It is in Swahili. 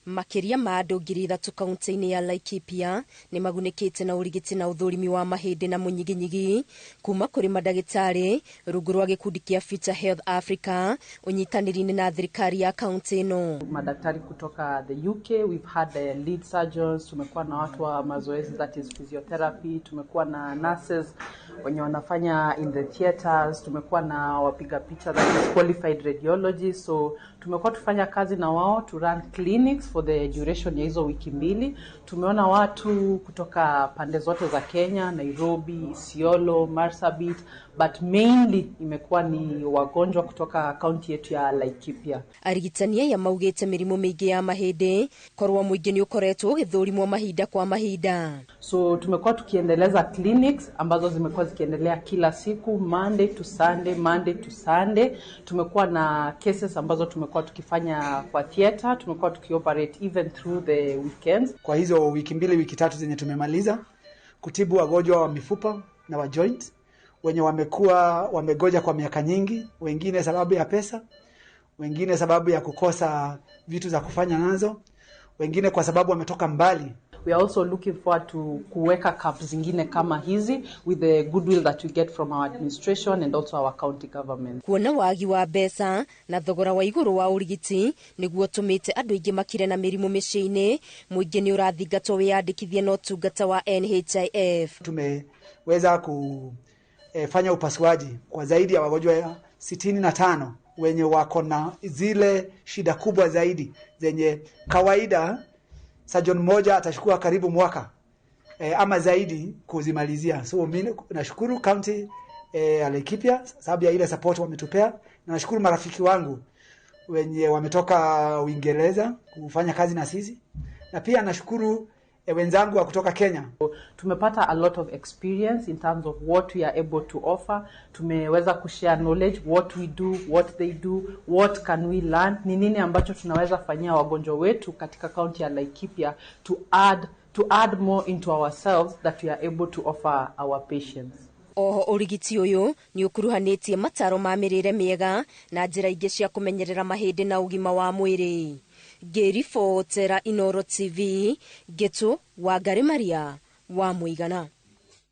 Makiria ma andũ 3,000 kaunti-inĩ ya Laikipia nĩ magunĩkĩte na ũrigiti na ũthũrimi wa mahĩndĩ na mũnyiginyigi kuma kũrĩ mandagĩtarĩ rungu rwa gĩkundi kĩa Future Health Africa ũnyitanĩri-inĩ na thirikari ya kaunti ĩno. Madaktari kutoka the UK, we've had the lead surgeons, tumekuwa na watu wa mazoezi, that is physiotherapy, tumekuwa na nurses wenye wanafanya in the theaters, tumekuwa na wapiga picha, that is qualified radiologists. So tumekuwa tufanya kazi na wao to run clinics for the duration ya hizo wiki mbili. Tumeona watu kutoka pande zote za Kenya, Nairobi, Isiolo, Marsabit, but mainly imekuwa ni wagonjwa kutoka kaunti yetu ya Laikipia. Arigitania ya maugĩte mĩrimũ mĩingĩ ya mahĩndĩ korwa mũingĩ nĩ ũkoretwo ũgĩthũrimwo mahinda kwa mahinda. So tumekuwa tukiendeleza clinics ambazo zimekuwa zikiendelea kila siku, Monday to Sunday. Tumekuwa na cases ambazo tumekuwa tukifanya kwa theater, tumekuwa tukioperate even through the weekends. Kwa hizo wiki mbili, wiki tatu zenye tumemaliza kutibu wagonjwa wa mifupa na wa joint wenye wamekuwa wamegoja kwa miaka nyingi, wengine sababu ya pesa, wengine sababu ya kukosa vitu za kufanya nazo, wengine kwa sababu wametoka mbali. We are also looking forward to kuweka camps zingine kama hizi with the goodwill that we get from our administration and also our county government. Kuona wagi wa mbeca na thogora wa igũrũ wa ũrigiti nĩguo tũmĩte andũ aingĩ makire na mĩrimũ mĩciĩ-inĩ, mũingĩ nĩ ũrathingatwo wĩyandĩkithie na ũtungata wa NHIF. Tumeweza kufanya upasuaji kwa zaidi ya wagonjwa 65 wenye wako na zile shida kubwa zaidi zenye kawaida surgeon mmoja atachukua karibu mwaka ama zaidi kuzimalizia. So mimi nashukuru county ya Laikipia sababu ya ile support wametupea, na nashukuru marafiki wangu wenye wametoka Uingereza kufanya kazi na sisi, na pia nashukuru wenzangu wa kutoka Kenya. Tumepata a lot of experience in terms of what we are able to offer. Tumeweza kushare knowledge, what we do, what they do, what can we learn, ni nini ambacho tunaweza fanyia wagonjwa wetu katika kaunti ya Laikipia to add more into ourselves that we are able to offer our patients. Oho urigiti uyu ni ukuruhanĩtie mataro ma mĩrĩre mĩega na njĩra ingĩ cia kũmenyerera mahĩndĩ na ũgima wa mwĩrĩ. Ngĩribotera Inooro TV, Getu wa Ngari Maria wa Mũigana.